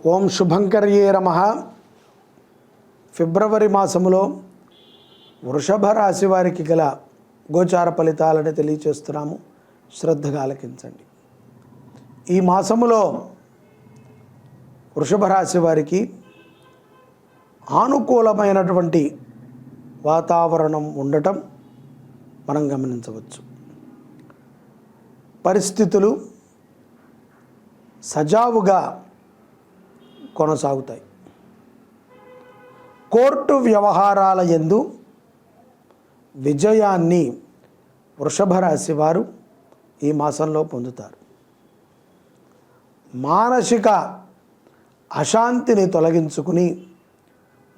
ఓం శుభంకర్యే నమః. ఫిబ్రవరి మాసములో వృషభ రాశి వారికి గల గోచార ఫలితాలను తెలియచేస్తున్నాము. శ్రద్ధగా ఆలకించండి. ఈ మాసములో వృషభ రాశి వారికి ఆనుకూలమైనటువంటి వాతావరణం ఉండటం మనం గమనించవచ్చు. పరిస్థితులు సజావుగా కొనసాగుతాయి. కోర్టు వ్యవహారాల యందు విజయాన్ని వృషభ రాశి వారు ఈ మాసంలో పొందుతారు. మానసిక అశాంతిని తొలగించుకుని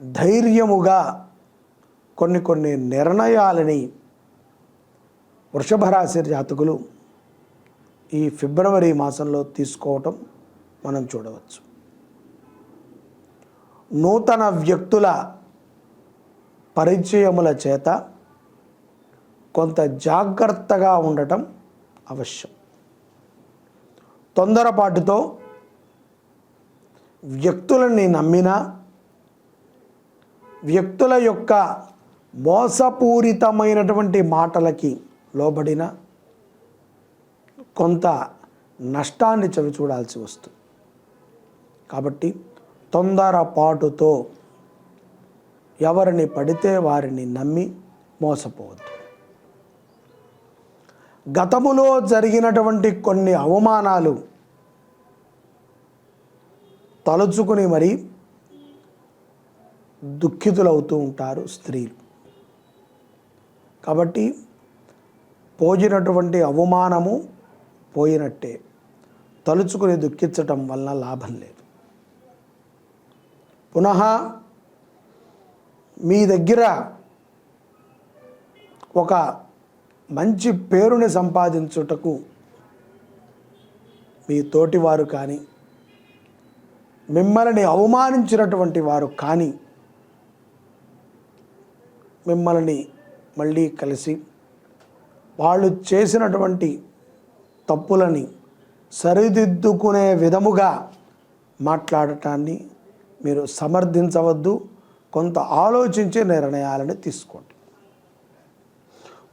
ధైర్యముగా కొన్ని నిర్ణయాలని వృషభ రాశి జాతకులు ఈ ఫిబ్రవరి మాసంలో తీసుకోవటం మనం చూడవచ్చు. నూతన వ్యక్తుల పరిచయముల చేత కొంత జాగ్రత్తగా ఉండటం అవశ్యం. తొందరపాటుతో వ్యక్తులని నమ్మినా, వ్యక్తుల యొక్క మోసపూరితమైనటువంటి మాటలకి లోబడిన కొంత నష్టాన్ని చవిచూడాల్సి వస్తుంది. కాబట్టి తొందరపాటుతో ఎవరిని పడితే వారిని నమ్మి మోసపోవద్దు. గతములో జరిగినటువంటి కొన్ని అవమానాలు తలుచుకుని మరి దుఃఖితులవుతూ ఉంటారు స్త్రీలు. కాబట్టి పోయినటువంటి అవమానము పోయినట్టే. తలుచుకుని దుఃఖించటం వలన లాభం లేదు. పునః మీ దగ్గర ఒక మంచి పేరుని సంపాదించుటకు మీ తోటివారు కానీ, మిమ్మల్ని అవమానించినటువంటి వారు కానీ మిమ్మల్ని మళ్ళీ కలిసి వాళ్ళు చేసినటువంటి తప్పులని సరిదిద్దుకునే విధముగా మాట్లాడటాన్ని మీరు సమర్థించవద్దు. కొంత ఆలోచించే నిర్ణయాలను తీసుకోండి.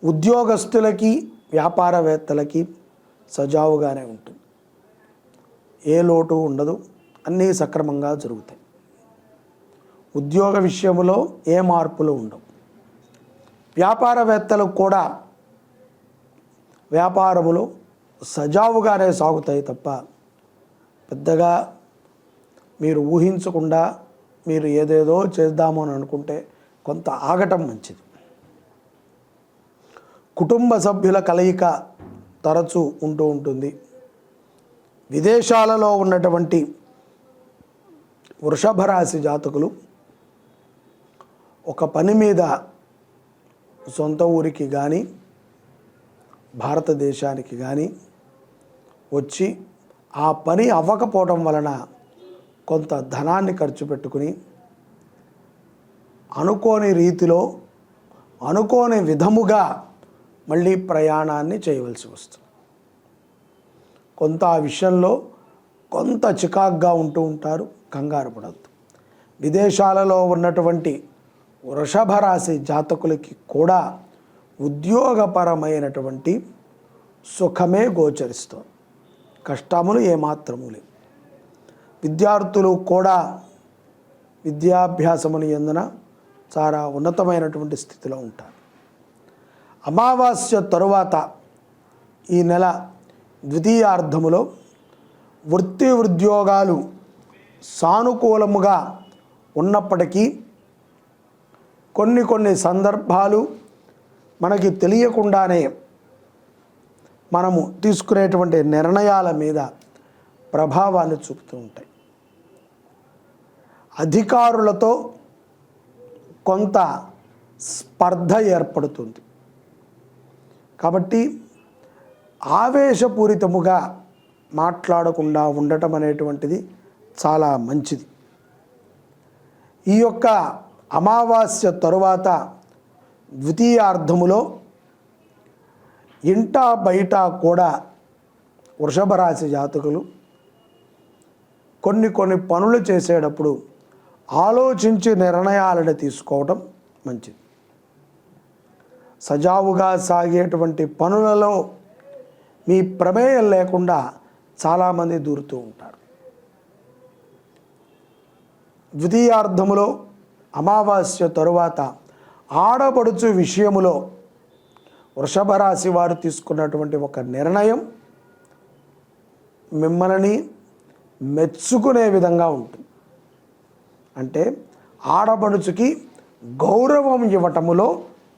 ఉద్యోగస్తులకి, వ్యాపారవేత్తలకి సజావుగానే ఉంటుంది. ఏ లోటు ఉండదు. అన్నీ సక్రమంగా జరుగుతాయి. ఉద్యోగ విషయంలో ఏ మార్పులు ఉండవు. వ్యాపారవేత్తలు కూడా వ్యాపారములు సజావుగానే సాగుతాయి తప్ప పెద్దగా మీరు ఊహించకుండా మీరు ఏదేదో చేద్దాము అని అనుకుంటే కొంత ఆగటం మంచిది. కుటుంబ సభ్యుల కలయిక తరచూ ఉంటూ ఉంటుంది. విదేశాలలో ఉన్నటువంటి వృషభ రాశి జాతకులు ఒక పని మీద సొంత ఊరికి కానీ భారతదేశానికి కానీ వచ్చి ఆ పని అవ్వకపోవడం వలన కొంత ధనాన్ని ఖర్చు పెట్టుకుని అనుకోని రీతిలో అనుకోని విధముగా మళ్ళీ ప్రయాణాన్ని చేయవలసి వస్తుంది. కొంత ఆ విషయంలో కొంత చికాగ్గా ఉంటూ ఉంటారు. కంగారు పడద్దు. విదేశాలలో ఉన్నటువంటి వృషభ రాశి జాతకులకి కూడా ఉద్యోగపరమైనటువంటి సుఖమే గోచరిస్తుంది. కష్టములు ఏమాత్రము లేవు. విద్యార్థులు కూడా విద్యాభ్యాసమును యందున చాలా ఉన్నతమైనటువంటి స్థితిలో ఉంటారు. అమావాస్య తరువాత ఈ నెల ద్వితీయార్ధములో వృత్తి ఉద్యోగాలు సానుకూలముగా ఉన్నప్పటికీ కొన్ని సందర్భాలు మనకి తెలియకుండానే మనము తీసుకునేటువంటి నిర్ణయాల మీద ప్రభావాన్ని చూపుతూ ఉంటాయి. అధికారులతో కొంత స్పర్ధ ఏర్పడుతుంది. కాబట్టి ఆవేశపూరితముగా మాట్లాడకుండా ఉండటం అనేటువంటిది చాలా మంచిది. ఈ యొక్క అమావాస్య తరువాత ద్వితీయార్ధములో ఇంటా బయట కూడా వృషభ రాశి జాతకులు కొన్ని పనులు చేసేటప్పుడు ఆలోచించి నిర్ణయాలను తీసుకోవడం మంచిది. సజావుగా సాగేటువంటి పనులలో మీ ప్రమేయం లేకుండా చాలామంది దూరుతూ ఉంటారు. ద్వితీయార్థములో అమావాస్య తరువాత ఆడపడుచు విషయములో వృషభ రాశి వారు తీసుకున్నటువంటి ఒక నిర్ణయం మిమ్మల్ని మెచ్చుకునే విధంగా ఉంటుంది. అంటే ఆడపడుచుకి గౌరవం ఇవ్వటములో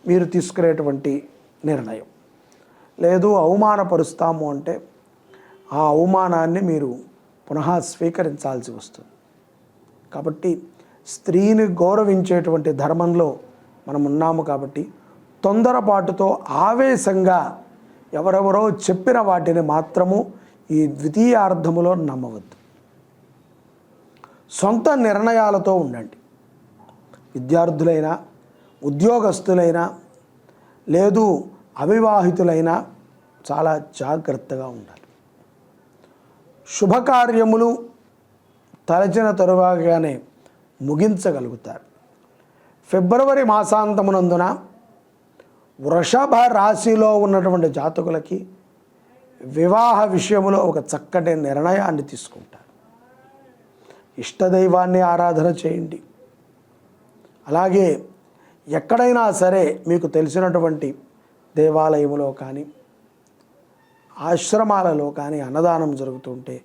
మీరు తీసుకునేటువంటి నిర్ణయం. లేదు అవమానపరుస్తాము అంటే ఆ అవమానాన్ని మీరు పునః స్వీకరించాల్సి వస్తుంది. కాబట్టి స్త్రీని గౌరవించేటువంటి ధర్మంలో మనం ఉన్నాము. కాబట్టి తొందరపాటుతో ఆవేశంగా ఎవరెవరో చెప్పిన వాటిని మాత్రము ఈ ద్వితీయార్థములో నమ్మవద్దు. సొంత నిర్ణయాలతో ఉండండి. విద్యార్థులైనా, ఉద్యోగస్తులైనా, లేదు అవివాహితులైనా చాలా జాగ్రత్తగా ఉండాలి. శుభకార్యములు తలచిన తరువాతగానే ముగించగలుగుతారు. ఫిబ్రవరి మాసాంతమునందున వృషభ రాశిలో ఉన్నటువంటి జాతకులకి వివాహ విషయంలో ఒక చక్కటి నిర్ణయాన్ని తీసుకుంటారు. ఇష్టదైవాన్ని ఆరాధన చేయండి. అలాగే ఎక్కడైనా సరే మీకు తెలిసినటువంటి దేవాలయములో కానీ ఆశ్రమాలలో కానీ అన్నదానం జరుగుతుంటే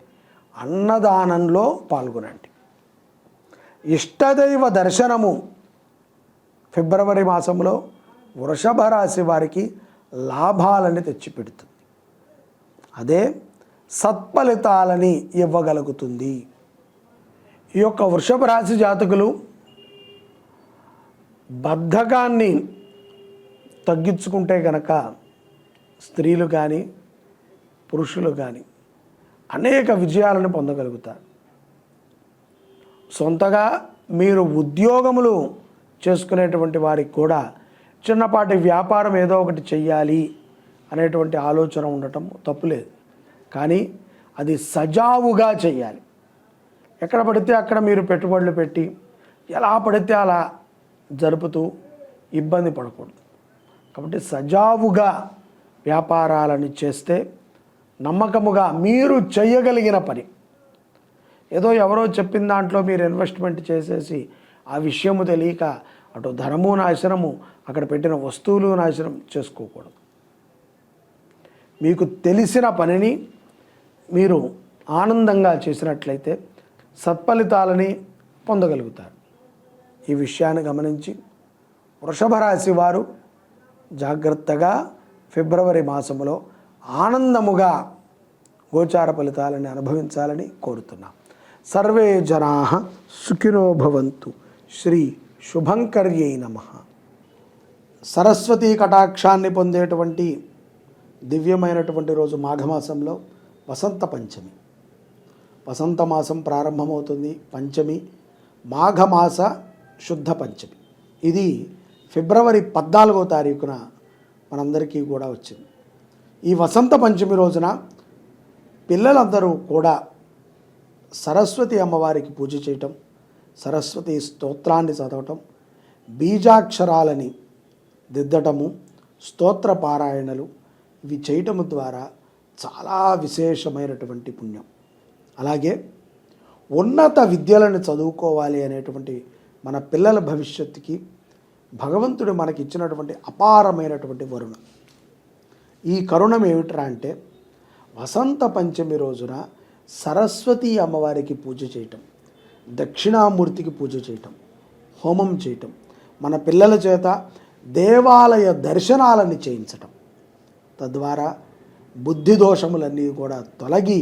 అన్నదానంలో పాల్గొనండి. ఇష్టదైవ దర్శనము ఫిబ్రవరి మాసంలో వృషభ రాశి వారికి లాభాలని తెచ్చిపెడుతుంది. అదే సత్ఫలితాలని ఇవ్వగలుగుతుంది. ఈ యొక్క వృషభ రాశి జాతకులు బద్ధకాన్ని తగ్గించుకుంటే కనుక స్త్రీలు కానీ పురుషులు కానీ అనేక విజయాలను పొందగలుగుతారు. సొంతగా మీరు ఉద్యోగములు చేసుకునేటువంటి వారికి కూడా చిన్నపాటి వ్యాపారం ఏదో ఒకటి చెయ్యాలి అనేటువంటి ఆలోచన ఉండటం తప్పులేదు. కానీ అది సజావుగా చెయ్యాలి. ఎక్కడ పడితే అక్కడ మీరు పెట్టుబడులు పెట్టి ఎలా పడితే అలా జరుపుతూ ఇబ్బంది పడకూడదు. కాబట్టి సజావుగా వ్యాపారాలను చేస్తే నమ్మకముగా మీరు చేయగలిగిన పని, ఏదో ఎవరో చెప్పిన దాంట్లో మీరు ఇన్వెస్ట్మెంట్ చేసేసి ఆ విషయము తెలియక అటు ధనము నాశనము, అక్కడ పెట్టిన వస్తువులు నాశనం చేసుకోకూడదు. మీకు తెలిసిన పనిని మీరు ఆనందంగా చేసినట్లయితే సత్ఫలితాలని పొందగలుగుతారు. ఈ విషయాన్ని గమనించి వృషభ రాశి వారు జాగ్రత్తగా ఫిబ్రవరి మాసములో ఆనందముగా గోచార ఫలితాలని అనుభవించాలని కోరుతున్నాం. సర్వే జనాః సుఖినో భవంతు. శ్రీ శుభంకర్యై నమః. సరస్వతీ కటాక్షాన్ని పొందేటువంటి దివ్యమైనటువంటి రోజు మాఘమాసంలో వసంత పంచమి. వసంత మాసం ప్రారంభమవుతుంది. పంచమి మాఘమాస శుద్ధ పంచమి. ఇది ఫిబ్రవరి 14వ తారీఖున మనందరికీ కూడా వచ్చింది. ఈ వసంత పంచమి రోజున పిల్లలందరూ కూడా సరస్వతి అమ్మవారికి పూజ చేయటం, సరస్వతి స్తోత్రాన్ని చదవటం, బీజాక్షరాలని దిద్దటము, స్తోత్ర పారాయణలు ఇవి చేయటము ద్వారా చాలా విశేషమైనటువంటి పుణ్యం. అలాగే ఉన్నత విద్యలను చదువుకోవాలి అనేటువంటి మన పిల్లల భవిష్యత్తుకి భగవంతుడు మనకి ఇచ్చినటువంటి అపారమైనటువంటి వరుణ. ఈ కరుణం ఏమిట్రా అంటే వసంత పంచమి రోజున సరస్వతి అమ్మవారికి పూజ చేయటం, దక్షిణామూర్తికి పూజ చేయటం, హోమం చేయటం, మన పిల్లల చేత దేవాలయ దర్శనాలని చేయించటం, తద్వారా బుద్ధి దోషములన్నీ కూడా తొలగి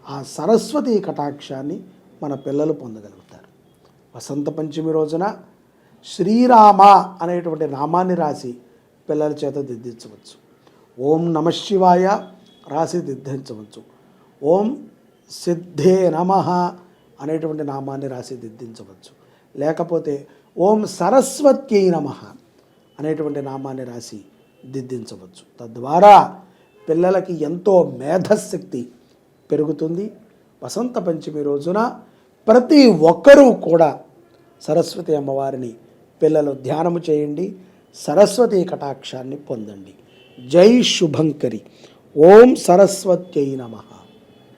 ఆ సరస్వతి కటాక్షాన్ని మన పిల్లలు పొందగలుగుతారు. వసంత పంచమి రోజున శ్రీరామ అనేటువంటి నామాన్ని రాసి పిల్లల చేత దిద్దించవచ్చు. ఓం నమః శివాయ రాసి దిద్దించవచ్చు. ఓం సిద్ధే నమః అనేటువంటి నామాన్ని రాసి దిద్దించవచ్చు. లేకపోతే ఓం సరస్వత్యై నమః అనేటువంటి నామాన్ని రాసి దిద్దించవచ్చు. తద్వారా పిల్లలకి ఎంతో మేధశక్తి పెరుగుతుంది. వసంత పంచమి రోజున ప్రతి ఒక్కరూ కూడా సరస్వతి అమ్మవారిని పిల్లలు ధ్యానము చేయండి, సరస్వతి కటాక్షాన్ని పొందండి. జై శుభంకరి. ఓం సరస్వత్యై నమః.